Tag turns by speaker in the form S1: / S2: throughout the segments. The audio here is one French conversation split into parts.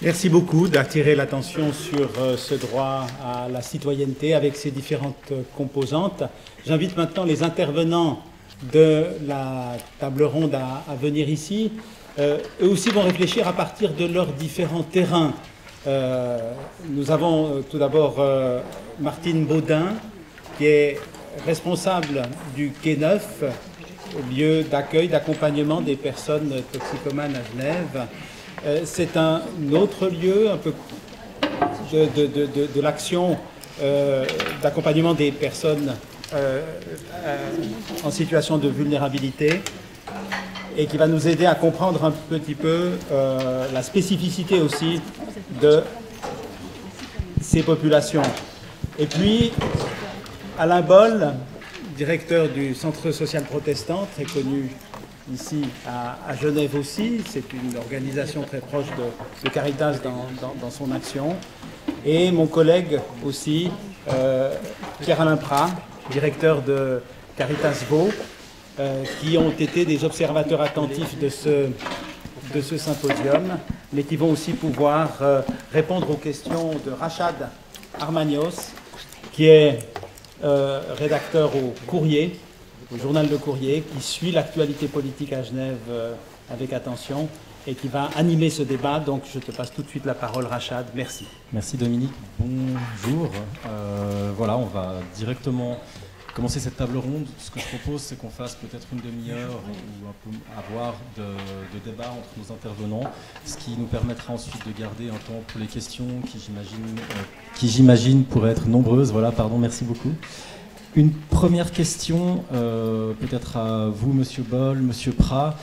S1: Merci beaucoup d'attirer l'attention sur ce droit à la citoyenneté avec ses différentes composantes. J'invite maintenant les intervenants de la table ronde à venir ici. Eux aussi vont réfléchir à partir de leurs différents terrains. Nous avons tout d'abord Martine Baudin, qui est responsable du Quai Neuf, lieu d'accueil, d'accompagnement des personnes toxicomanes à Genève. C'est un autre lieu un peu de l'action d'accompagnement des personnes en situation de vulnérabilité et qui va nous aider à comprendre un petit peu la spécificité aussi de ces populations. Et puis, Alain Boll, directeur du Centre social protestant, très connu ici à Genève aussi. C'est une organisation très proche de Caritas dans son action. Et mon collègue aussi, Pierre-Alain Prat, directeur de Caritas Vaud, qui ont été des observateurs attentifs de ce symposium, mais qui vont aussi pouvoir répondre aux questions de Rachad Armanios, qui est rédacteur au Courrier, au journal Le Courrier, qui suit l'actualité politique à Genève avec attention et qui va animer ce débat. Donc je te passe tout de suite la parole, Rachad. Merci.
S2: Merci Dominique. Bonjour. Voilà, on va directement commencer cette table ronde. Ce que je propose, c'est qu'on fasse peut-être une demi-heure ou un peu avoir de débat entre nos intervenants, ce qui nous permettra ensuite de garder un temps pour les questions qui j'imagine pourraient être nombreuses. Voilà, pardon, merci beaucoup. Une première question, peut-être à vous, Monsieur Boll, Monsieur Prat.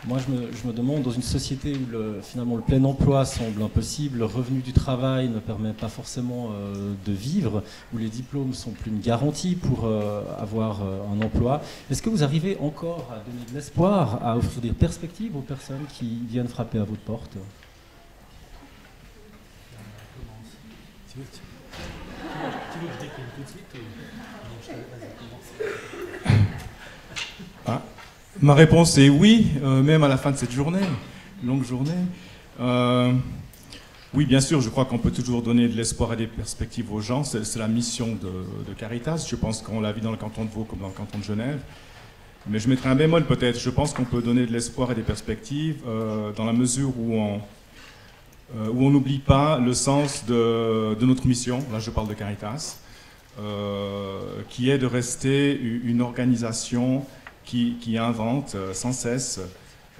S2: Moi, je me demande, dans une société où finalement le plein emploi semble impossible, le revenu du travail ne permet pas forcément de vivre, où les diplômes sont plus une garantie pour avoir un emploi, est-ce que vous arrivez encore à donner de l'espoir, à offrir des perspectives aux personnes qui viennent frapper à votre porte ?
S3: Tu veux que je décline tout de suite ou... Ah, ma réponse est oui, même à la fin de cette journée, longue journée. Oui, bien sûr, je crois qu'on peut toujours donner de l'espoir et des perspectives aux gens. C'est la mission de Caritas. Je pense qu'on la vit dans le canton de Vaud comme dans le canton de Genève. Mais je mettrai un bémol peut-être. Je pense qu'on peut donner de l'espoir et des perspectives dans la mesure où on n'oublie pas le sens de notre mission. Là, je parle de Caritas. Qui est de rester une organisation qui invente sans cesse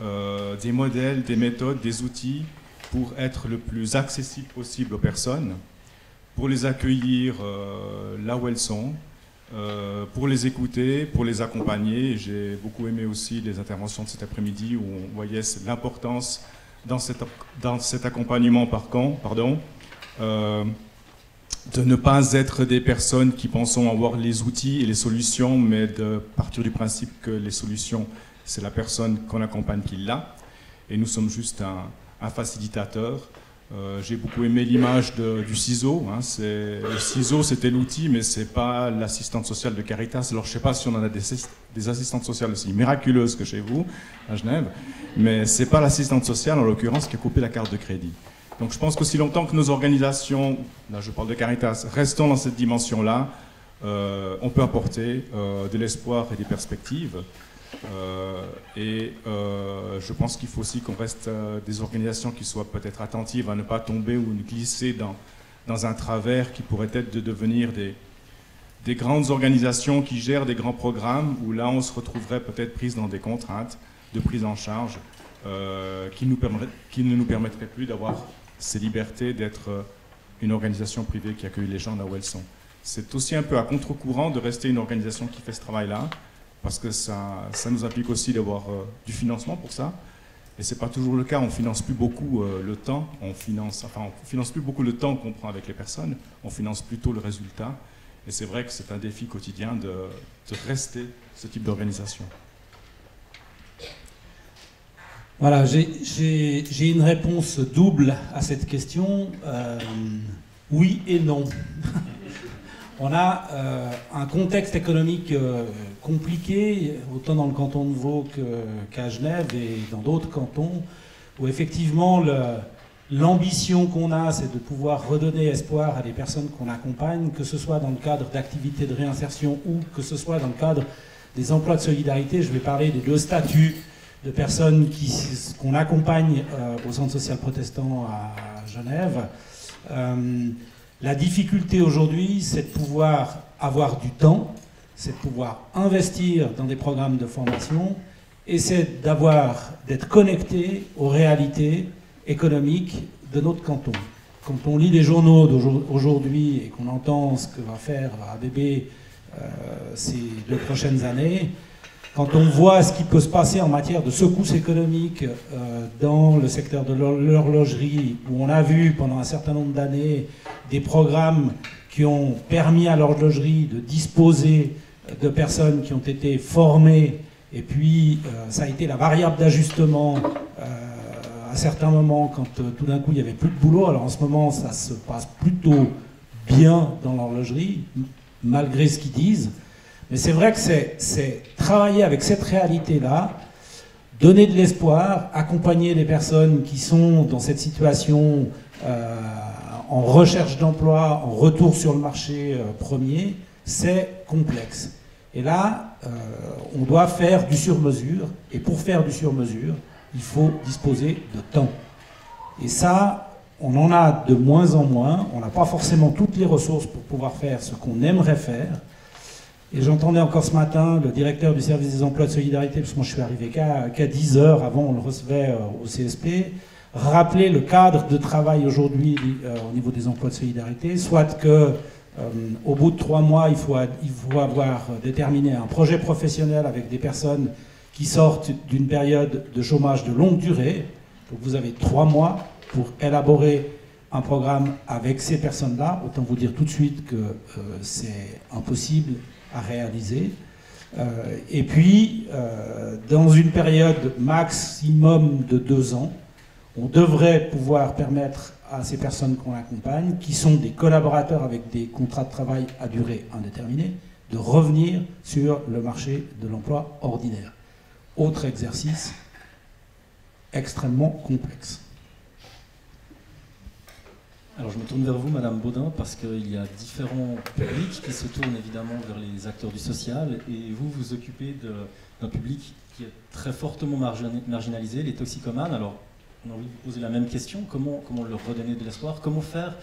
S3: des modèles, des méthodes, des outils pour être le plus accessible possible aux personnes, pour les accueillir là où elles sont, pour les écouter, pour les accompagner. J'ai beaucoup aimé aussi les interventions de cet après-midi où on voyait l'importance dans cet accompagnement de ne pas être des personnes qui pensons avoir les outils et les solutions, mais de partir du principe que les solutions, c'est la personne qu'on accompagne qui l'a. Et nous sommes juste un facilitateur. J'ai beaucoup aimé l'image du ciseau. Hein. Le ciseau, c'était l'outil, mais ce n'est pas l'assistante sociale de Caritas. Alors, je ne sais pas si on en a des assistantes sociales aussi miraculeuses que chez vous, à Genève, mais ce n'est pas l'assistante sociale, en l'occurrence, qui a coupé la carte de crédit. Donc je pense qu'aussi longtemps que nos organisations, là je parle de Caritas, restons dans cette dimension-là, on peut apporter de l'espoir et des perspectives. Je pense qu'il faut aussi qu'on reste des organisations qui soient peut-être attentives à ne pas tomber ou glisser dans un travers qui pourrait être de devenir des grandes organisations qui gèrent des grands programmes, où là on se retrouverait peut-être prise dans des contraintes de prise en charge qui ne nous permettraient plus d'avoir ces libertés d'être une organisation privée qui accueille les gens là où elles sont. C'est aussi un peu à contre-courant de rester une organisation qui fait ce travail-là, parce que ça nous implique aussi d'avoir du financement pour ça. Et ce n'est pas toujours le cas, on ne finance plus beaucoup le temps, on finance plus beaucoup le temps qu'on prend avec les personnes, on finance plutôt le résultat. Et c'est vrai que c'est un défi quotidien de rester ce type d'organisation.
S4: Voilà, j'ai une réponse double à cette question. Oui et non. On a un contexte économique compliqué, autant dans le canton de Vaud qu'à Genève et dans d'autres cantons, où effectivement L'ambition qu'on a, c'est de pouvoir redonner espoir à des personnes qu'on accompagne, que ce soit dans le cadre d'activités de réinsertion ou que ce soit dans le cadre des emplois de solidarité. Je vais parler des 2 statuts de personnes qu'on accompagne au Centre social protestant à Genève. La difficulté aujourd'hui, c'est de pouvoir avoir du temps, c'est de pouvoir investir dans des programmes de formation et c'est d'être connecté aux réalités économiques de notre canton. Quand on lit les journaux d'aujourd'hui et qu'on entend ce que va faire ABB ces 2 prochaines années, quand on voit ce qui peut se passer en matière de secousses économiques dans le secteur de l'horlogerie, où on a vu pendant un certain nombre d'années des programmes qui ont permis à l'horlogerie de disposer de personnes qui ont été formées, et puis ça a été la variable d'ajustement à certains moments quand tout d'un coup il n'y avait plus de boulot. Alors en ce moment ça se passe plutôt bien dans l'horlogerie, malgré ce qu'ils disent. Mais c'est vrai que c'est travailler avec cette réalité-là, donner de l'espoir, accompagner les personnes qui sont dans cette situation en recherche d'emploi, en retour sur le marché premier, c'est complexe. Et là, on doit faire du sur-mesure, et pour faire du sur-mesure, il faut disposer de temps. Et ça, on en a de moins en moins, on n'a pas forcément toutes les ressources pour pouvoir faire ce qu'on aimerait faire. Et j'entendais encore ce matin le directeur du service des emplois de solidarité, parce que moi je suis arrivé qu'à 10 heures, avant on le recevait au CSP, rappeler le cadre de travail aujourd'hui au niveau des emplois de solidarité, soit que au bout de 3 mois, il faut avoir déterminé un projet professionnel avec des personnes qui sortent d'une période de chômage de longue durée. Donc vous avez 3 mois pour élaborer un programme avec ces personnes-là. Autant vous dire tout de suite que c'est impossible à réaliser. Et puis, dans une période maximum de 2 ans, on devrait pouvoir permettre à ces personnes qu'on accompagne, qui sont des collaborateurs avec des contrats de travail à durée indéterminée, de revenir sur le marché de l'emploi ordinaire. Autre exercice extrêmement complexe.
S2: Alors je me tourne vers vous, Madame Baudin, parce qu'il y a différents publics qui se tournent évidemment vers les acteurs du social, et vous vous occupez d'un public qui est très fortement marginalisé, les toxicomanes. Alors on a envie de vous poser la même question, comment leur redonner de l'espoir, comment faire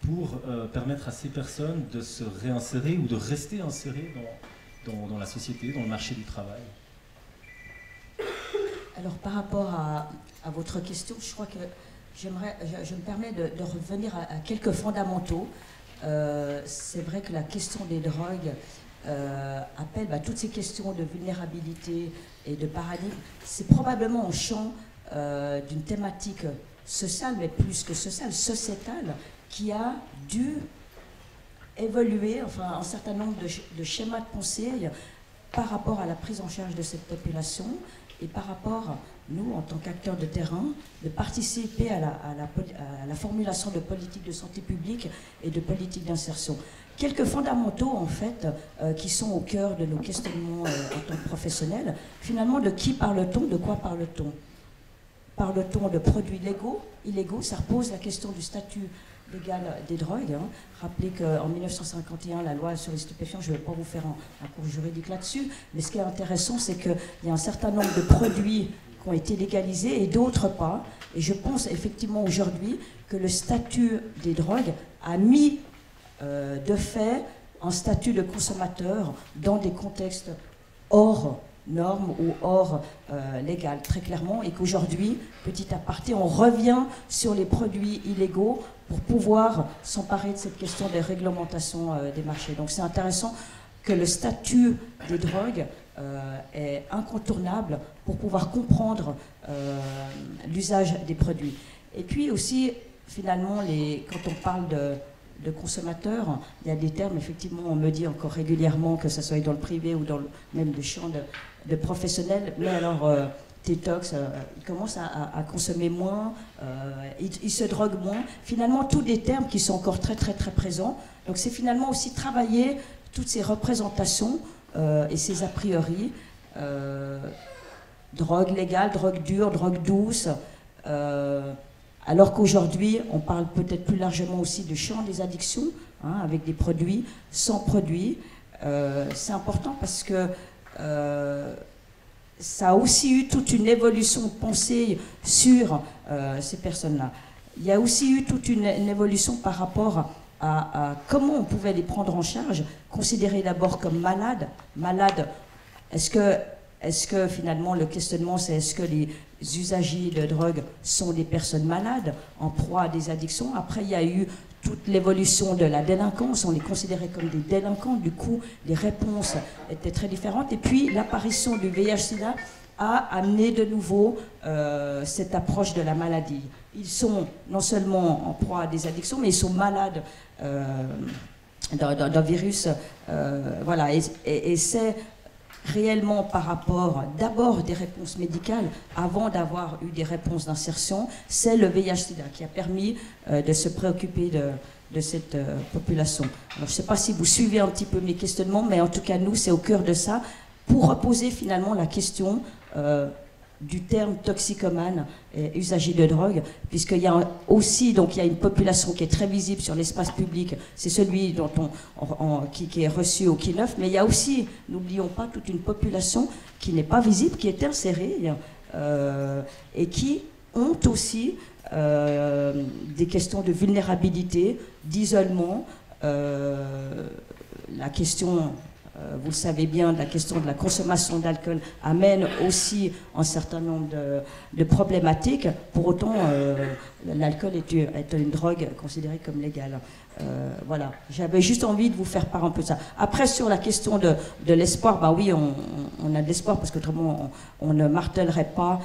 S2: pour permettre à ces personnes de se réinsérer ou de rester insérées dans la société, dans le marché du travail?
S5: Alors par rapport à votre question, je crois que je me permets de revenir à quelques fondamentaux. C'est vrai que la question des drogues appelle toutes ces questions de vulnérabilité et de paradigme. C'est probablement en champ d'une thématique sociale, mais plus que sociale, sociétale, qui a dû évoluer, enfin un certain nombre de schémas de pensée par rapport à la prise en charge de cette population et par rapport, nous, en tant qu'acteurs de terrain, de participer à la formulation de politiques de santé publique et de politiques d'insertion. Quelques fondamentaux, en fait, qui sont au cœur de nos questionnements en tant que professionnels. Finalement, de qui parle-t-on, de quoi parle-t-on? Parle-t-on de produits légaux, illégaux? Ça repose la question du statut légal des drogues. Rappelez qu'en 1951, la loi sur les stupéfiants, je ne vais pas vous faire un cours juridique là-dessus, mais ce qui est intéressant, c'est qu'il y a un certain nombre de produits qui ont été légalisés et d'autres pas. Et je pense effectivement aujourd'hui que le statut des drogues a mis de fait un statut de consommateur dans des contextes hors normes ou hors légal, très clairement, et qu'aujourd'hui, petit aparté, on revient sur les produits illégaux pour pouvoir s'emparer de cette question des réglementations des marchés. Donc c'est intéressant que le statut des drogues est incontournable pour pouvoir comprendre l'usage des produits. Et puis aussi, finalement, quand on parle de consommateurs, il y a des termes, effectivement, on me dit encore régulièrement, que ce soit dans le privé ou dans même le champ de professionnels, mais alors détox, ils commencent à consommer moins, ils se droguent moins. Finalement, tous des termes qui sont encore très très très présents. Donc c'est finalement aussi travailler toutes ces représentations et ces a priori, drogue légale, drogue dure, drogue douce, Alors qu'aujourd'hui, on parle peut-être plus largement aussi du champ des addictions, hein, avec des produits, sans produits. C'est important parce que ça a aussi eu toute une évolution de pensée sur ces personnes-là. Il y a aussi eu toute une évolution par rapport à comment on pouvait les prendre en charge, considérés d'abord comme malades. Malades, est-ce que finalement le questionnement c'est est-ce que les usagers de drogue sont des personnes malades, en proie à des addictions? Après il y a eu toute l'évolution de la délinquance, on les considérait comme des délinquants, du coup les réponses étaient très différentes. Et puis l'apparition du VIH-Sida a amené de nouveau cette approche de la maladie. Ils sont non seulement en proie à des addictions, mais ils sont malades d'un virus. Voilà, et c'est réellement par rapport d'abord des réponses médicales, avant d'avoir eu des réponses d'insertion, c'est le VIH-Sida qui a permis de se préoccuper de cette population. Alors je ne sais pas si vous suivez un petit peu mes questionnements, mais en tout cas nous c'est au cœur de ça, pour reposer finalement la question du terme toxicomane et usager de drogue, puisqu'il y a aussi donc il y a une population qui est très visible sur l'espace public, c'est celui dont qui est reçu au Quai Neuf, mais il y a aussi, n'oublions pas, toute une population qui n'est pas visible, qui est insérée et qui ont aussi des questions de vulnérabilité, d'isolement, la question vous le savez bien, la question de la consommation d'alcool amène aussi un certain nombre de problématiques. Pour autant, l'alcool est une drogue considérée comme légale. Voilà, j'avais juste envie de vous faire part un peu de ça. Après, sur la question de l'espoir, bah oui, on a de l'espoir parce qu'autrement, on ne martèlerait pas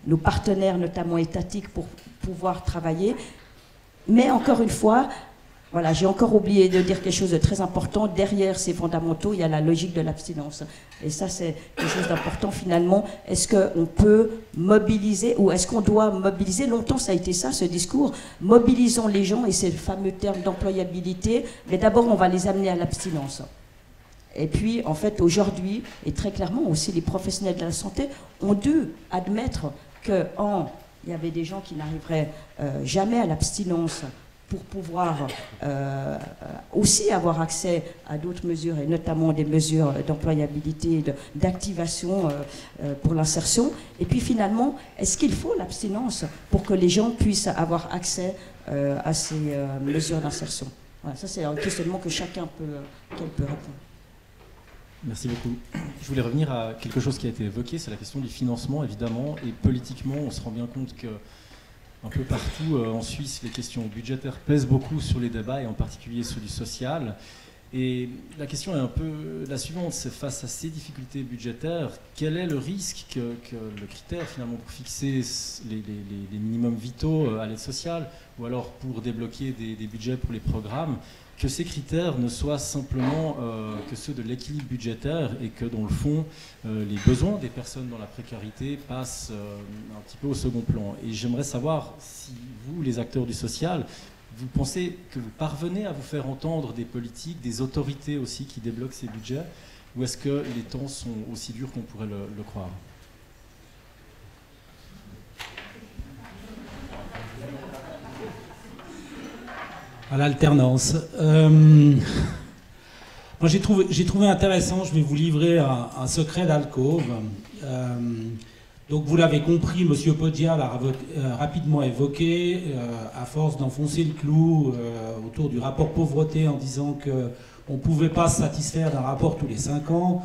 S5: nos partenaires, notamment étatiques, pour pouvoir travailler. Mais encore une fois, voilà, j'ai encore oublié de dire quelque chose de très important. Derrière ces fondamentaux, il y a la logique de l'abstinence. Et ça, c'est quelque chose d'important finalement. Est-ce qu'on peut mobiliser, ou est-ce qu'on doit mobiliser? Longtemps, ça a été ça, ce discours. Mobilisons les gens, et c'est le fameux terme d'employabilité. Mais d'abord, on va les amener à l'abstinence. Et puis, en fait, aujourd'hui, et très clairement aussi, les professionnels de la santé ont dû admettre qu'il y avait des gens qui n'arriveraient jamais à l'abstinence, pour pouvoir aussi avoir accès à d'autres mesures, et notamment des mesures d'employabilité, d'activation pour l'insertion. Et puis finalement, est-ce qu'il faut l'abstinence pour que les gens puissent avoir accès à ces mesures d'insertion? Voilà, ça c'est un questionnement que chacun peut répondre.
S2: Merci beaucoup. Je voulais revenir à quelque chose qui a été évoqué, c'est la question du financement, évidemment, et politiquement, on se rend bien compte que un peu partout en Suisse, les questions budgétaires pèsent beaucoup sur les débats, et en particulier ceux du social. Et la question est un peu la suivante, c'est face à ces difficultés budgétaires, quel est le risque que le critère finalement pour fixer les minimums vitaux à l'aide sociale, ou alors pour débloquer des budgets pour les programmes, que ces critères ne soient simplement que ceux de l'équilibre budgétaire, et que dans le fond, les besoins des personnes dans la précarité passent un petit peu au second plan. Et j'aimerais savoir si vous, les acteurs du social, vous pensez que vous parvenez à vous faire entendre des politiques, des autorités aussi qui débloquent ces budgets, ou est-ce que les temps sont aussi durs qu'on pourrait le croire ?
S4: À l'alternance. Moi, j'ai trouvé intéressant, je vais vous livrer un secret d'alcôve. Donc, vous l'avez compris, M. Poggia l'a rapidement évoqué, à force d'enfoncer le clou autour du rapport pauvreté en disant qu'on ne pouvait pas se satisfaire d'un rapport tous les 5 ans.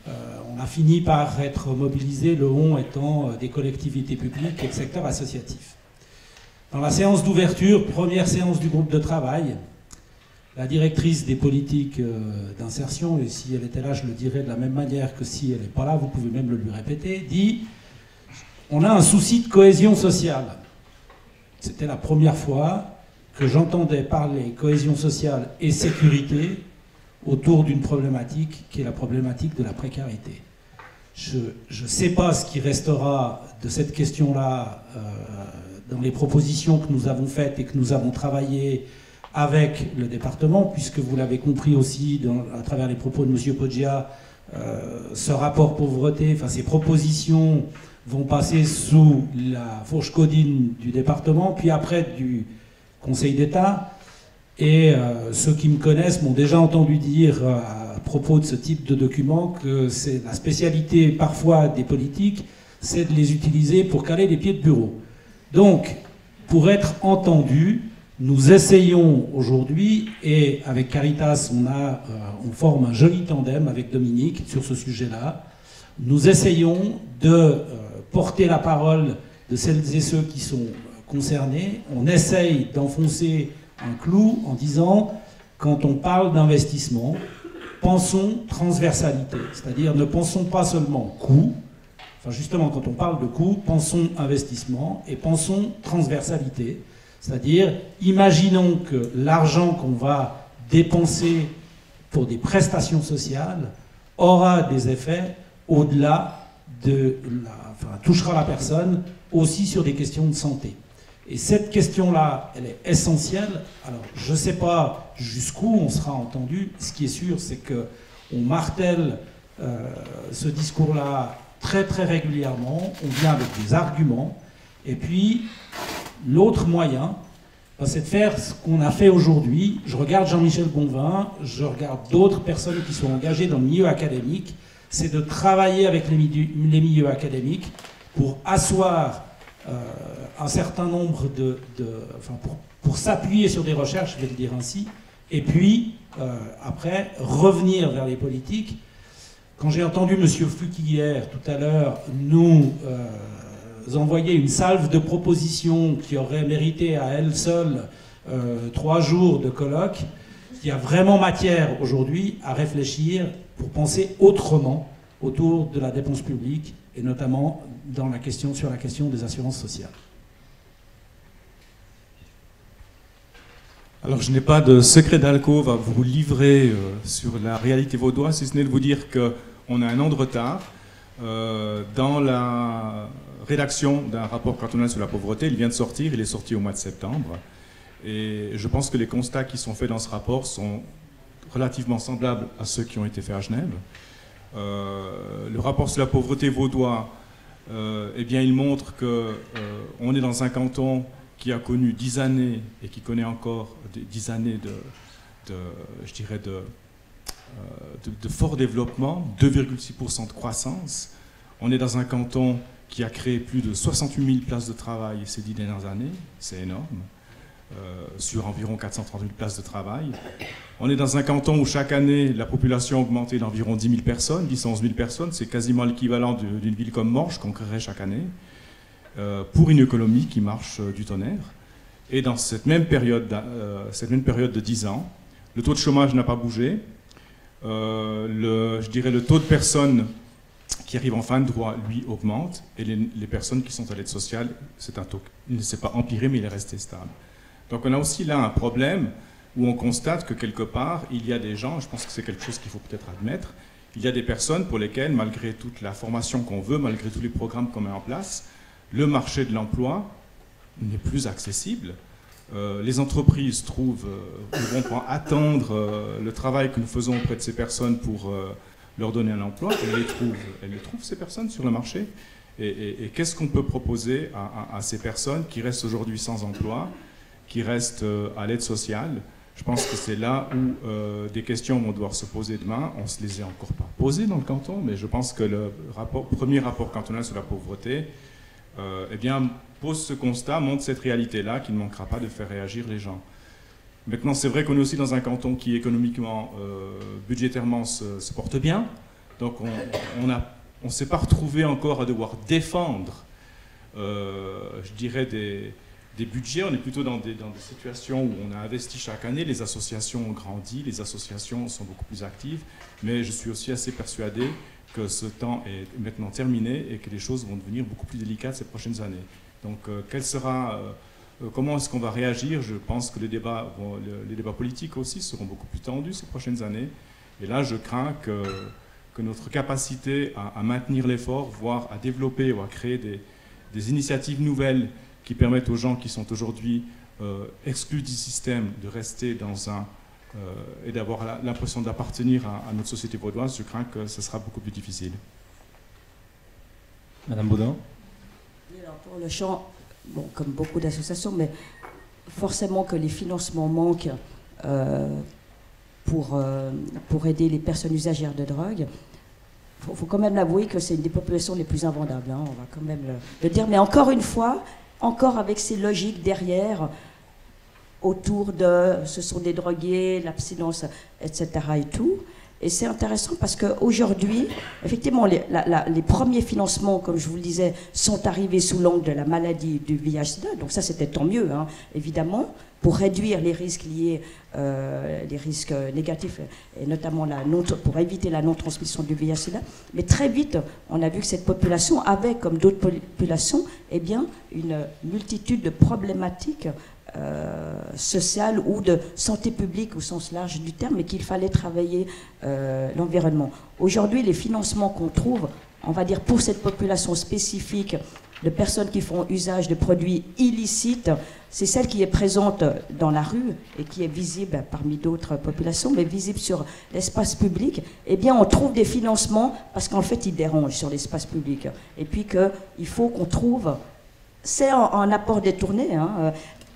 S4: On a fini par être mobilisé, le on étant des collectivités publiques et le secteur associatif. Dans la séance d'ouverture, première séance du groupe de travail, la directrice des politiques d'insertion, et si elle était là, je le dirais de la même manière que si elle n'est pas là, vous pouvez même le lui répéter, dit « On a un souci de cohésion sociale ». C'était la première fois que j'entendais parler cohésion sociale et sécurité autour d'une problématique qui est la problématique de la précarité. Je ne sais pas ce qui restera de cette question-là dans les propositions que nous avons faites et que nous avons travaillées avec le département, puisque vous l'avez compris aussi à travers les propos de M. Poggia, ce rapport pauvreté, enfin ces propositions vont passer sous la fourche caudine du département, puis après du Conseil d'État. Et ceux qui me connaissent m'ont déjà entendu dire à propos de ce type de document que c'est la spécialité parfois des politiques, c'est de les utiliser pour caler les pieds de bureau. Donc, pour être entendu, nous essayons aujourd'hui, et avec Caritas, on forme un joli tandem avec Dominique sur ce sujet-là. Nous essayons de porter la parole de celles et ceux qui sont concernés. On essaye d'enfoncer un clou en disant, quand on parle d'investissement, pensons transversalité. C'est-à-dire, ne pensons pas seulement coût. Enfin, justement, quand on parle de coût, pensons investissement et pensons transversalité. C'est-à-dire, imaginons que l'argent qu'on va dépenser pour des prestations sociales aura des effets au-delà touchera la personne aussi sur des questions de santé. Et cette question-là, elle est essentielle. Alors, je ne sais pas jusqu'où on sera entendu. Ce qui est sûr, c'est qu'on martèle ce discours-là très très régulièrement. On vient avec des arguments. Et puis, l'autre moyen, c'est de faire ce qu'on a fait aujourd'hui. Je regarde Jean-Michel Bonvin, je regarde d'autres personnes qui sont engagées dans le milieu académique. C'est de travailler avec les milieux académiques pour asseoir un certain nombre pour s'appuyer sur des recherches, je vais le dire ainsi, et puis après revenir vers les politiques. Quand j'ai entendu M. Fluck hier tout à l'heure nous envoyer une salve de propositions qui aurait mérité à elle seule 3 jours de colloque, il y a vraiment matière aujourd'hui à réfléchir pour penser autrement autour de la dépense publique et notamment sur la question des assurances sociales.
S3: Alors je n'ai pas de secret d'alcôve à vous livrer sur la réalité vaudoise, si ce n'est de vous dire qu'on a un an de retard dans la rédaction d'un rapport cantonal sur la pauvreté. Il vient de sortir, il est sorti au mois de septembre. Et je pense que les constats qui sont faits dans ce rapport sont relativement semblables à ceux qui ont été faits à Genève. Le rapport sur la pauvreté vaudois, eh bien, il montre qu'on est dans un canton qui a connu 10 années et qui connaît encore 10 années de fort développement, 2,6% de croissance. On est dans un canton qui a créé plus de 68 000 places de travail ces 10 dernières années, c'est énorme, sur environ 430 000 places de travail. On est dans un canton où chaque année, la population a augmenté d'environ 10 000 personnes, 10 à 11 000 personnes, c'est quasiment l'équivalent d'une ville comme Morges qu'on créerait chaque année, pour une économie qui marche du tonnerre. Et dans cette même période de 10 ans, le taux de chômage n'a pas bougé, le taux de personnes qui arrivent en fin de droit, lui, augmente, et les personnes qui sont à l'aide sociale, c'est un taux, il ne s'est pas empiré, mais il est resté stable. Donc on a aussi là un problème où on constate que quelque part, il y a des gens, je pense que c'est quelque chose qu'il faut peut-être admettre, il y a des personnes pour lesquelles, malgré toute la formation qu'on veut, malgré tous les programmes qu'on met en place, le marché de l'emploi n'est plus accessible. Les entreprises ne vont pas attendre le travail que nous faisons auprès de ces personnes pour leur donner un emploi. Elles les trouvent, ces personnes, sur le marché. Et qu'est-ce qu'on peut proposer à ces personnes qui restent aujourd'hui sans emploi, qui restent à l'aide sociale? Je pense que c'est là où des questions vont devoir se poser demain. On ne se les a encore pas posées dans le canton, mais je pense que le premier rapport cantonal sur la pauvreté eh bien, pose ce constat, montre cette réalité-là qui ne manquera pas de faire réagir les gens. Maintenant, c'est vrai qu'on est aussi dans un canton qui économiquement, budgétairement se porte bien. Donc on ne s'est pas retrouvé encore à devoir défendre, je dirais, des budgets. On est plutôt dans des situations où on a investi chaque année, les associations ont grandi, les associations sont beaucoup plus actives, mais je suis aussi assez persuadé que ce temps est maintenant terminé et que les choses vont devenir beaucoup plus délicates ces prochaines années. Donc comment est-ce qu'on va réagir? Je pense que les débats politiques aussi seront beaucoup plus tendus ces prochaines années. Et là, je crains que notre capacité à maintenir l'effort, voire à développer ou à créer des initiatives nouvelles qui permettent aux gens qui sont aujourd'hui exclus du système de rester et d'avoir l'impression d'appartenir à notre société vaudoise, je crains que ce sera beaucoup plus difficile.
S2: Madame Baudin.
S5: pour le champ, bon, comme beaucoup d'associations, mais forcément que les financements manquent pour aider les personnes usagères de drogue. Il faut quand même l'avouer que c'est une des populations les plus invendables, hein, on va quand même le dire. Mais encore une fois, encore avec ces logiques derrière, autour de ce sont des drogués, l'abstinence, etc. et tout. Et c'est intéressant parce qu'aujourd'hui, effectivement, les premiers financements, comme je vous le disais, sont arrivés sous l'angle de la maladie du VIH/SIDA. Donc ça, c'était tant mieux, hein, évidemment, pour réduire les risques liés, les risques négatifs, et notamment pour éviter la non-transmission du VIH/SIDA. Mais très vite, on a vu que cette population avait, comme d'autres populations, eh bien, une multitude de problématiques sociale ou de santé publique au sens large du terme, et qu'il fallait travailler l'environnement. Aujourd'hui, les financements qu'on trouve, on va dire pour cette population spécifique de personnes qui font usage de produits illicites, c'est celle qui est présente dans la rue et qui est visible parmi d'autres populations, mais visible sur l'espace public. Eh bien, on trouve des financements parce qu'en fait, ils dérangent sur l'espace public. Et puis qu'il faut qu'on trouve, c'est un apport détourné, hein,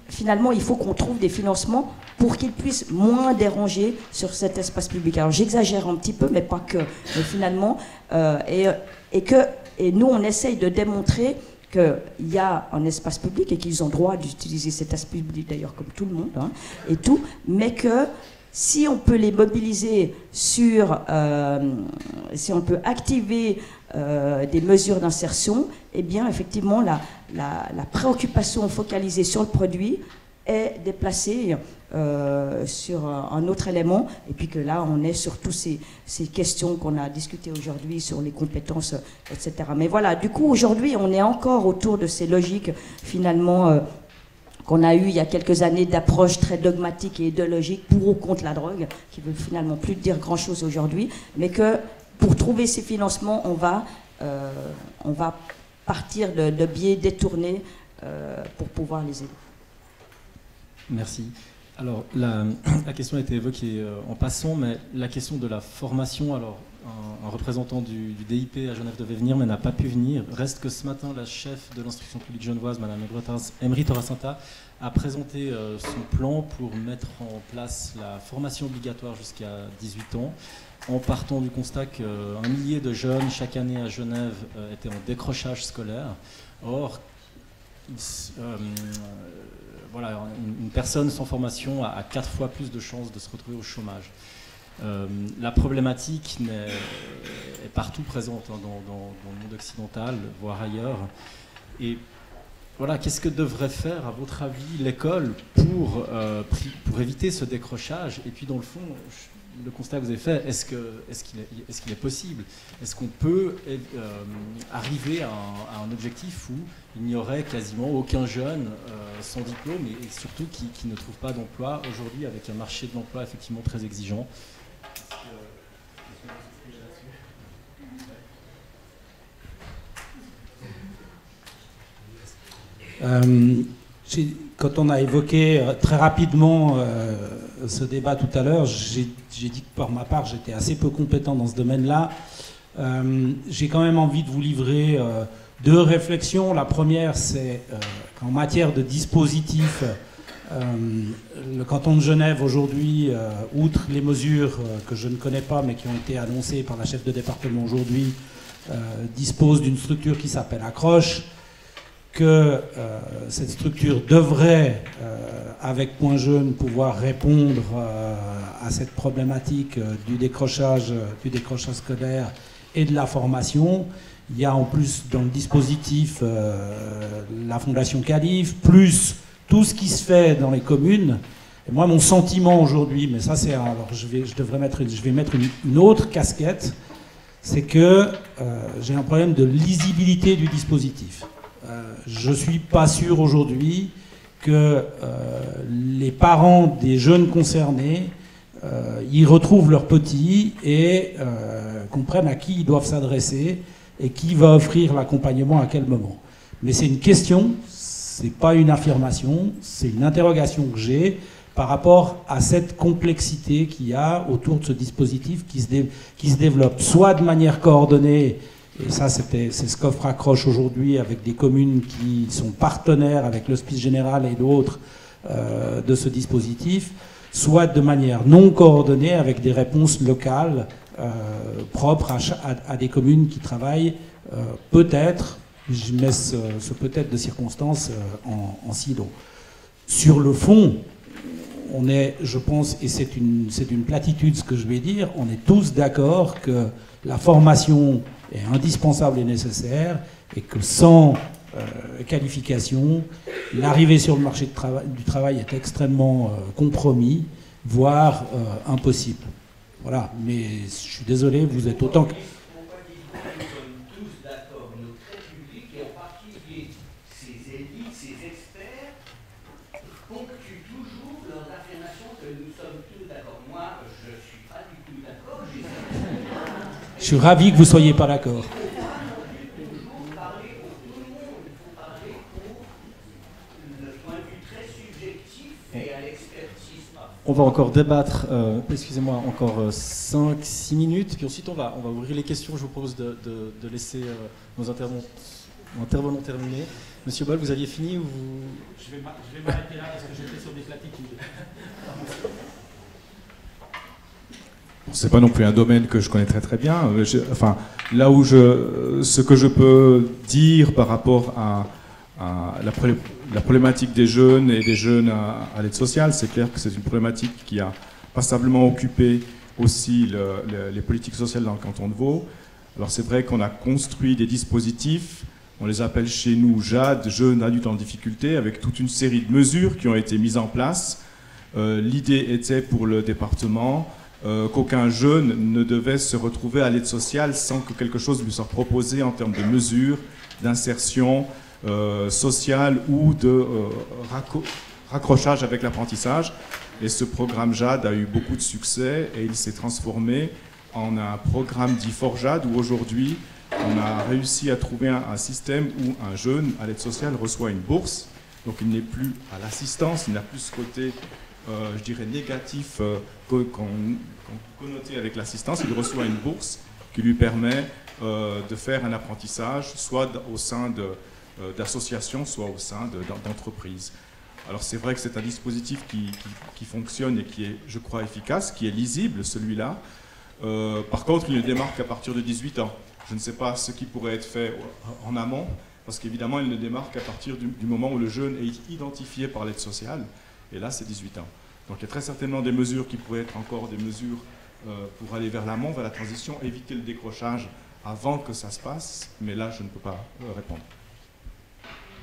S5: finalement, il faut qu'on trouve des financements pour qu'ils puissent moins déranger sur cet espace public. Alors, j'exagère un petit peu, mais pas que. Mais finalement, et nous, on essaye de démontrer qu'il y a un espace public et qu'ils ont droit d'utiliser cet espace public, d'ailleurs, comme tout le monde, hein, et tout, mais que si on peut les mobiliser sur, si on peut activer des mesures d'insertion, eh bien, effectivement, la préoccupation focalisée sur le produit est déplacée sur un autre élément, et puis que là, on est sur toutes ces questions qu'on a discutées aujourd'hui sur les compétences, etc. Mais voilà, du coup, aujourd'hui, on est encore autour de ces logiques, finalement, qu'on a eu il y a quelques années d'approche très dogmatique et idéologique pour ou contre la drogue, qui ne veut finalement plus dire grand-chose aujourd'hui, mais que pour trouver ces financements, on va partir de biais détournés pour pouvoir les aider.
S2: Merci. Alors, la question a été évoquée en passant, mais la question de la formation, alors un représentant du DIP à Genève devait venir, mais n'a pas pu venir. Reste que ce matin, la chef de l'instruction publique genevoise, Mme Emery Torasanta, a présenté son plan pour mettre en place la formation obligatoire jusqu'à 18 ans, en partant du constat qu'un millier de jeunes chaque année à Genève étaient en décrochage scolaire. Or, voilà, une personne sans formation a 4 fois plus de chances de se retrouver au chômage. La problématique est partout présente, hein, dans le monde occidental, voire ailleurs. Et voilà, qu'est-ce que devrait faire, à votre avis, l'école pour éviter ce décrochage? Et puis, dans le fond, le constat que vous avez fait, est-ce qu'il est possible? Est-ce qu'on peut arriver à un objectif où il n'y aurait quasiment aucun jeune sans diplôme et surtout qui ne trouve pas d'emploi aujourd'hui, avec un marché de l'emploi effectivement très exigeant?
S4: Quand on a évoqué très rapidement ce débat tout à l'heure, j'ai dit que pour ma part j'étais assez peu compétent dans ce domaine-là. J'ai quand même envie de vous livrer 2 réflexions. La première, c'est qu'en matière de dispositifs, le canton de Genève aujourd'hui, outre les mesures que je ne connais pas mais qui ont été annoncées par la chef de département aujourd'hui, dispose d'une structure qui s'appelle Accroche, que cette structure devrait, avec Point Jeune, pouvoir répondre à cette problématique du décrochage scolaire et de la formation. Il y a en plus dans le dispositif la Fondation Calife, plus tout ce qui se fait dans les communes. Et moi, mon sentiment aujourd'hui, mais ça c'est... Alors je vais mettre une autre casquette, c'est que j'ai un problème de lisibilité du dispositif. Je ne suis pas sûr aujourd'hui que les parents des jeunes concernés y retrouvent leurs petits et comprennent à qui ils doivent s'adresser et qui va offrir l'accompagnement à quel moment. Mais c'est une question, c'est pas une affirmation, c'est une interrogation que j'ai par rapport à cette complexité qu'il y a autour de ce dispositif qui se développe soit de manière coordonnée Et ça, c'est ce qu'offre Accroche aujourd'hui avec des communes qui sont partenaires avec l'Hospice Général et d'autres de ce dispositif, soit de manière non coordonnée avec des réponses locales propres à des communes qui travaillent peut-être, je mets ce peut-être de circonstance en silo. Sur le fond, on est, je pense, et c'est une platitude ce que je vais dire, on est tous d'accord que la formation est indispensable et nécessaire, et que sans qualification, l'arrivée sur le marché du travail est extrêmement compromis, voire impossible. Voilà, mais je suis désolé, vous êtes autant que... Je suis ravi que vous ne soyez pas d'accord.
S2: On va encore débattre, excusez-moi, encore 5-6 minutes, puis ensuite on va ouvrir les questions. Je vous propose de laisser nos intervenants terminer. Monsieur Boll, vous aviez fini ou vous...
S4: Je vais m'arrêter là parce que j'étais sur des platitudes.
S3: C'est pas non plus un domaine que je connais très bien. Enfin, là où ce que je peux dire par rapport à la problématique des jeunes et des jeunes à l'aide sociale, c'est clair que c'est une problématique qui a passablement occupé aussi les politiques sociales dans le canton de Vaud. Alors c'est vrai qu'on a construit des dispositifs, on les appelle chez nous JAD, Jeunes Adultes en Difficulté, avec toute une série de mesures qui ont été mises en place. L'idée était pour le département qu'aucun jeune ne devait se retrouver à l'aide sociale sans que quelque chose lui soit proposé en termes de mesures d'insertion sociale ou de raccrochage avec l'apprentissage. Et ce programme JAD a eu beaucoup de succès et il s'est transformé en un programme dit ForJAD où aujourd'hui on a réussi à trouver un système où un jeune à l'aide sociale reçoit une bourse. Donc il n'est plus à l'assistance, il n'a plus ce côté je dirais négatif connoté avec l'assistance. Il reçoit une bourse qui lui permet de faire un apprentissage soit au sein d'associations, soit au sein d'entreprises. Alors c'est vrai que c'est un dispositif qui fonctionne et qui est, je crois, efficace, qui est lisible, celui-là. Par contre, il ne démarre qu'à partir de 18 ans. Je ne sais pas ce qui pourrait être fait en amont, parce qu'évidemment, il ne démarre qu'à partir du moment où le jeune est identifié par l'aide sociale. Et là, c'est 18 ans. Donc il y a très certainement des mesures qui pourraient être encore des mesures pour aller vers l'amont, vers la transition, éviter le décrochage avant que ça se passe. Mais là, je ne peux pas répondre.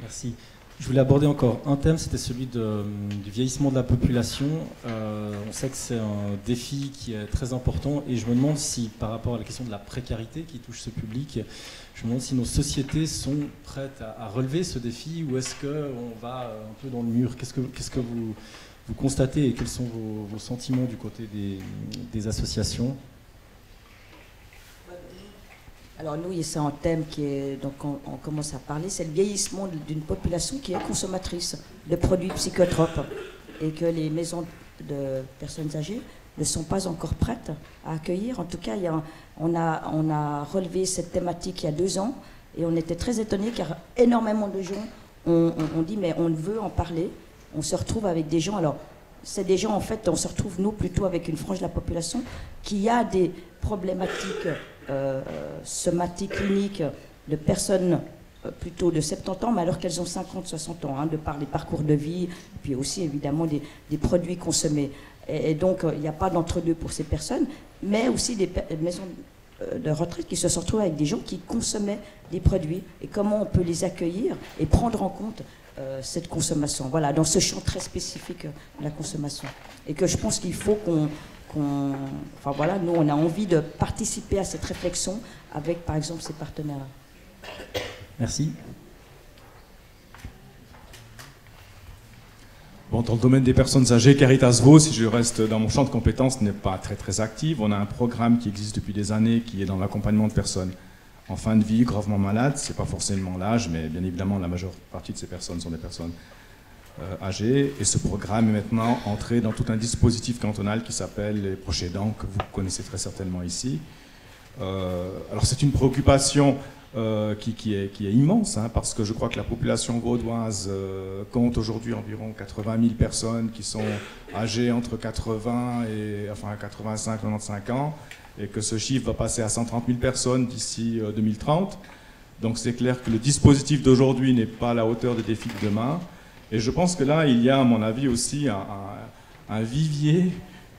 S2: Merci. Je voulais aborder encore un thème, c'était celui du vieillissement de la population. On sait que c'est un défi qui est très important et je me demande si, par rapport à la question de la précarité qui touche ce public, je me demande si nos sociétés sont prêtes à relever ce défi ou est-ce qu'on va un peu dans le mur. Qu'est-ce que vous constatez et quels sont vos sentiments du côté des associations?
S5: Alors nous, c'est un thème qui est, donc on commence à parler, c'est le vieillissement d'une population qui est consommatrice de produits psychotropes et que les maisons de personnes âgées ne sont pas encore prêtes à accueillir. En tout cas, on a relevé cette thématique il y a 2 ans et on était très étonnés car énormément de gens ont dit mais on veut en parler. On se retrouve avec des gens, alors c'est des gens en fait, on se retrouve nous plutôt avec une frange de la population qui a des problématiques somatiques, cliniques de personnes plutôt de 70 ans, mais alors qu'elles ont 50, 60 ans, de par les parcours de vie, puis aussi évidemment des produits consommés. Et donc il n'y a pas d'entre-deux pour ces personnes, mais aussi des maisons de retraite qui se sont retrouvées avec des gens qui consommaient des produits et comment on peut les accueillir et prendre en compte cette consommation, voilà, dans ce champ très spécifique de la consommation. Et que je pense qu'il faut enfin voilà, nous on a envie de participer à cette réflexion avec par exemple ces partenaires.
S2: Merci.
S3: Bon, dans le domaine des personnes âgées, Caritas Vaud, si je reste dans mon champ de compétences, n'est pas très active. On a un programme qui existe depuis des années qui est dans l'accompagnement de personnes en fin de vie, gravement malades. Ce n'est pas forcément l'âge, mais bien évidemment la majeure partie de ces personnes sont des personnes âgées. Et ce programme est maintenant entré dans tout un dispositif cantonal qui s'appelle les proches aidants, que vous connaissez très certainement ici. Alors c'est une préoccupation qui est immense, hein, parce que je crois que la population vaudoise compte aujourd'hui environ 80 000 personnes qui sont âgées entre 85 et 95 ans, et que ce chiffre va passer à 130 000 personnes d'ici 2030. Donc c'est clair que le dispositif d'aujourd'hui n'est pas à la hauteur des défis de demain. Et je pense que là, il y a, à mon avis, aussi un vivier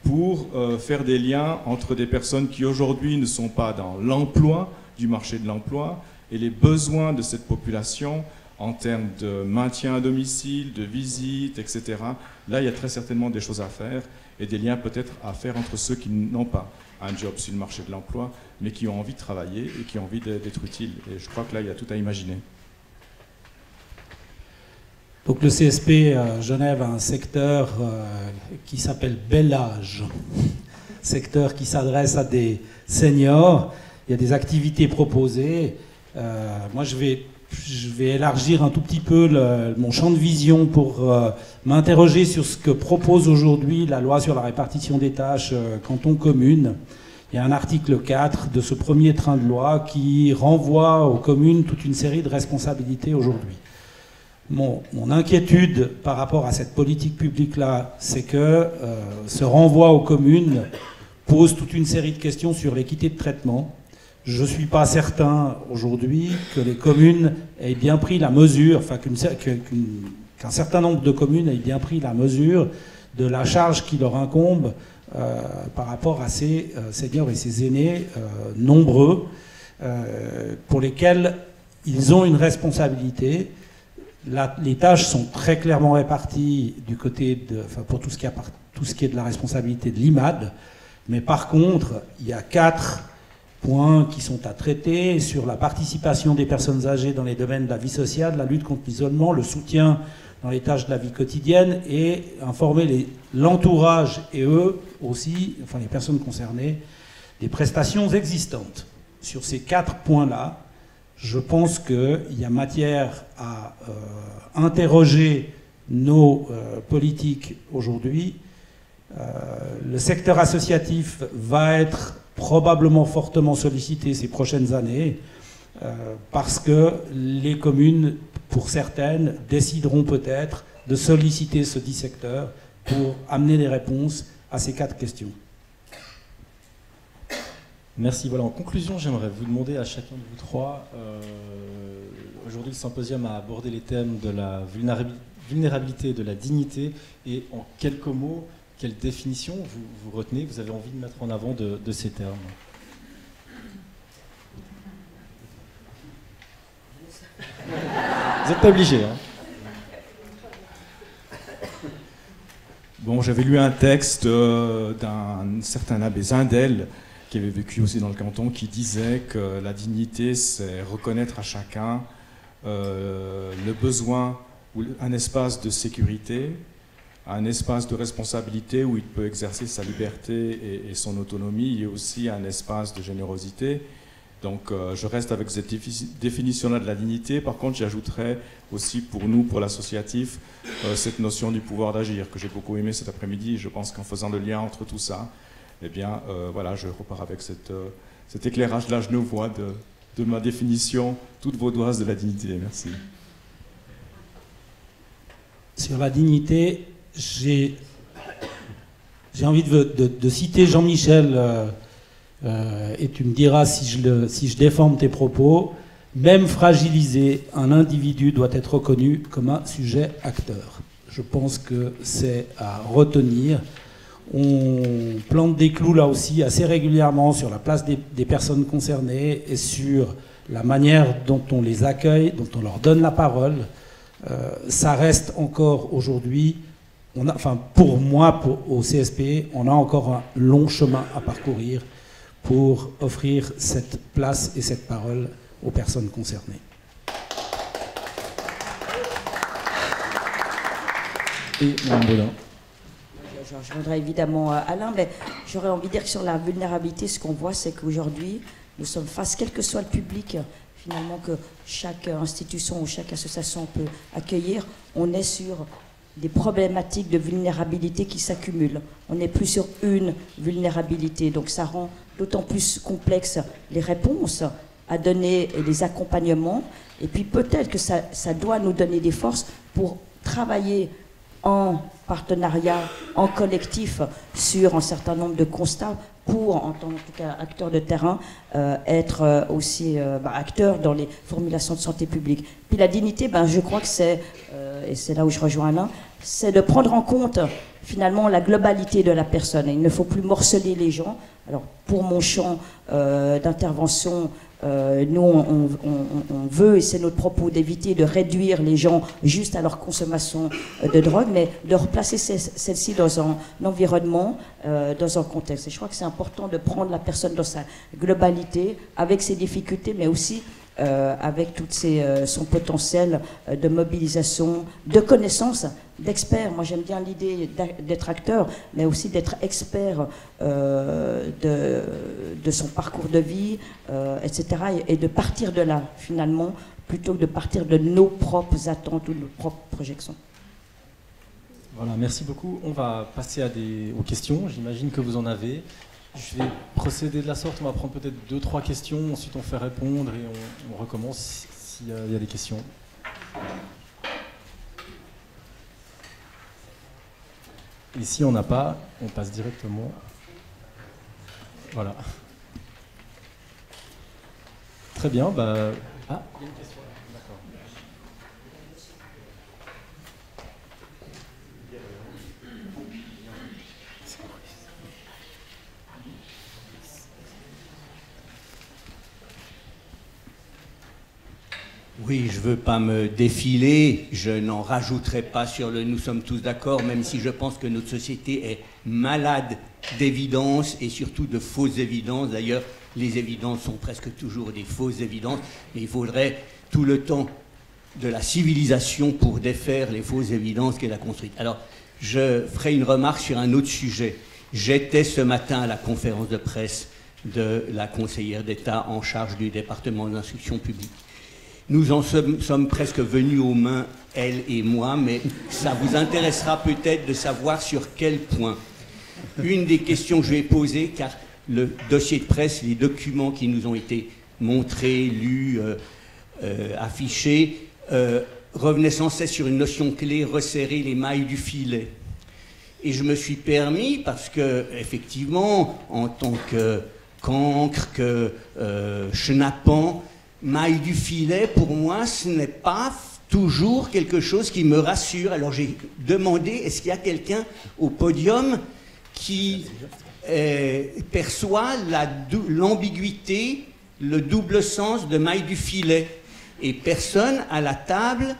S3: pour faire des liens entre des personnes qui aujourd'hui ne sont pas dans l'emploi, du marché de l'emploi, et les besoins de cette population en termes de maintien à domicile, de visite, etc. Là, il y a très certainement des choses à faire et des liens peut-être à faire entre ceux qui n'ont pas un job sur le marché de l'emploi, mais qui ont envie de travailler et qui ont envie d'être utiles. Et je crois que là, il y a tout à imaginer.
S4: Donc le CSP Genève a un secteur qui s'appelle Bel Âge, secteur qui s'adresse à des seniors. Il y a des activités proposées. Moi, je vais élargir un tout petit peu mon champ de vision pour m'interroger sur ce que propose aujourd'hui la loi sur la répartition des tâches canton-commune. Il y a un article 4 de ce premier train de loi qui renvoie aux communes toute une série de responsabilités aujourd'hui. Mon inquiétude par rapport à cette politique publique-là, c'est que ce renvoi aux communes pose toute une série de questions sur l'équité de traitement. Je ne suis pas certain aujourd'hui que les communes aient bien pris la mesure, enfin qu'un certain nombre de communes aient bien pris la mesure de la charge qui leur incombe par rapport à ces seniors et ces aînés nombreux pour lesquels ils ont une responsabilité. Les tâches sont très clairement réparties du côté pour tout ce qui est de la responsabilité de l'IMAD, mais par contre, il y a 4 points qui sont à traiter sur la participation des personnes âgées dans les domaines de la vie sociale, la lutte contre l'isolement, le soutien dans les tâches de la vie quotidienne et informer l'entourage et eux aussi, enfin les personnes concernées, des prestations existantes. Sur ces 4 points-là, je pense qu'il y a matière à interroger nos politiques aujourd'hui. Le secteur associatif va être probablement fortement sollicité ces prochaines années parce que les communes, pour certaines, décideront peut-être de solliciter ce dit secteur pour amener des réponses à ces 4 questions.
S2: Merci. Voilà, en conclusion, j'aimerais vous demander à chacun de vous 3, aujourd'hui le symposium a abordé les thèmes de la vulnérabilité et de la dignité, et en quelques mots, quelle définition vous retenez, vous avez envie de mettre en avant de ces termes? Vous n'êtes pas obligé, hein.
S3: Bon, j'avais lu un texte d'un certain abbé Zindel, qui avait vécu aussi dans le canton, qui disait que la dignité, c'est reconnaître à chacun le besoin ou un espace de sécurité, un espace de responsabilité où il peut exercer sa liberté et son autonomie, et aussi un espace de générosité. Donc je reste avec cette définition-là de la dignité. Par contre, j'ajouterais aussi pour nous, pour l'associatif, cette notion du pouvoir d'agir, que j'ai beaucoup aimé cet après-midi. Je pense qu'en faisant le lien entre tout ça, eh bien, voilà, je repars avec cet éclairage-là, je nous vois de ma définition toute vaudoise de la dignité. Merci.
S4: Sur la dignité, j'ai envie de citer Jean-Michel, et tu me diras si je déforme tes propos. Même fragilisé, un individu doit être reconnu comme un sujet acteur. Je pense que c'est à retenir. On plante des clous là aussi assez régulièrement sur la place des personnes concernées et sur la manière dont on les accueille, dont on leur donne la parole. Ça reste encore aujourd'hui, pour moi, au CSP, on a encore un long chemin à parcourir pour offrir cette place et cette parole aux personnes concernées.
S2: Et Mme Baudin.
S5: Je voudrais évidemment Alain, mais j'aurais envie de dire que sur la vulnérabilité, ce qu'on voit, c'est qu'aujourd'hui, nous sommes face, quel que soit le public, finalement, que chaque institution ou chaque association peut accueillir, on est sur des problématiques de vulnérabilité qui s'accumulent. On n'est plus sur une vulnérabilité, donc ça rend d'autant plus complexe les réponses à donner et les accompagnements. Et puis peut-être que ça doit nous donner des forces pour travailler en partenariat, en collectif, sur un certain nombre de constats pour, en tant qu'acteur de terrain, être aussi acteur dans les formulations de santé publique. Puis la dignité, je crois que c'est, et c'est là où je rejoins Alain, c'est de prendre en compte finalement la globalité de la personne. Et il ne faut plus morceler les gens. Alors pour mon champ d'intervention, nous on veut, et c'est notre propos, d'éviter de réduire les gens juste à leur consommation de drogue, mais de replacer celle-ci dans un environnement, dans un contexte. Et je crois que c'est important de prendre la personne dans sa globalité, avec ses difficultés, mais aussi avec tout son potentiel de mobilisation, de connaissances, d'experts. Moi j'aime bien l'idée d'être acteur, mais aussi d'être expert de son parcours de vie, etc. Et de partir de là, finalement, plutôt que de partir de nos propres attentes ou de nos propres projections.
S2: Voilà, merci beaucoup. On va passer aux questions. J'imagine que vous en avez. Je vais procéder de la sorte, on va prendre peut-être 2-3 questions, ensuite on fait répondre et on recommence s'il y a des questions. Et si on n'a pas, on passe directement. Voilà. Très bien, il y a une question. D'accord.
S6: Oui, je ne veux pas me défiler, je n'en rajouterai pas sur le « nous sommes tous d'accord », même si je pense que notre société est malade d'évidences et surtout de fausses évidences. D'ailleurs, les évidences sont presque toujours des fausses évidences, et il faudrait tout le temps de la civilisation pour défaire les fausses évidences qu'elle a construites. Alors, je ferai une remarque sur un autre sujet. J'étais ce matin à la conférence de presse de la conseillère d'État en charge du département de l'instruction publique. Nous en sommes presque venus aux mains, elle et moi, mais ça vous intéressera peut-être de savoir sur quel point. Une des questions que je vais poser, car le dossier de presse, les documents qui nous ont été montrés, lus, affichés, revenaient sans cesse sur une notion clé, resserrer les mailles du filet. Et je me suis permis, parce que, effectivement, en tant que cancre, que chenapan, maille du filet, pour moi, ce n'est pas toujours quelque chose qui me rassure. Alors j'ai demandé, est-ce qu'il y a quelqu'un au podium qui perçoit l'ambiguïté, le double sens de maille du filet? Et personne à la table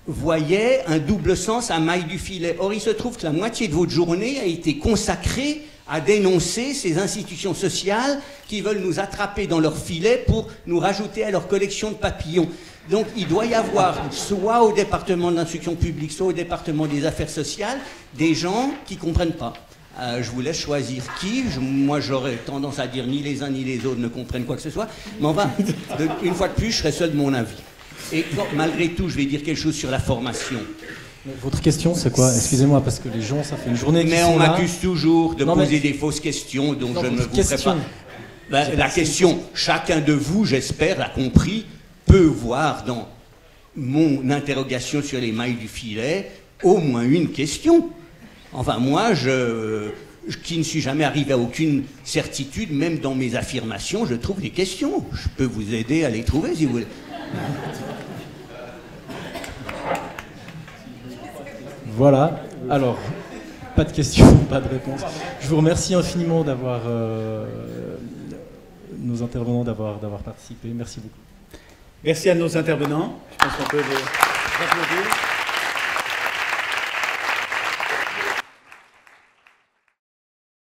S6: voyait un double sens à maille du filet. Or, il se trouve que la moitié de votre journée a été consacrée à dénoncer ces institutions sociales qui veulent nous attraper dans leur filet pour nous rajouter à leur collection de papillons. Donc il doit y avoir, soit au département de l'instruction publique, soit au département des affaires sociales, des gens qui ne comprennent pas. Je vous laisse choisir qui. Moi j'aurais tendance à dire ni les uns ni les autres ne comprennent quoi que ce soit. Mais enfin, une fois de plus, je serai seul de mon avis. Et malgré tout, je vais dire quelque chose sur la formation.
S2: Votre question, c'est quoi? Excusez-moi, parce que les gens, ça fait une journée qu'ils sont là.
S6: Mais on m'accuse toujours de poser des fausses questions, donc je ne vous ferai pas. La question, chacun de vous, j'espère, l'a compris, peut voir dans mon interrogation sur les mailles du filet au moins une question. Enfin, moi, qui ne suis jamais arrivé à aucune certitude, même dans mes affirmations, je trouve des questions. Je peux vous aider à les trouver, si vous voulez.
S2: Voilà, alors, pas de questions, pas de réponse. Je vous remercie infiniment d'avoir, nos intervenants d'avoir participé. Merci beaucoup.
S1: Merci à nos intervenants. Je pense qu'on peut les applaudir.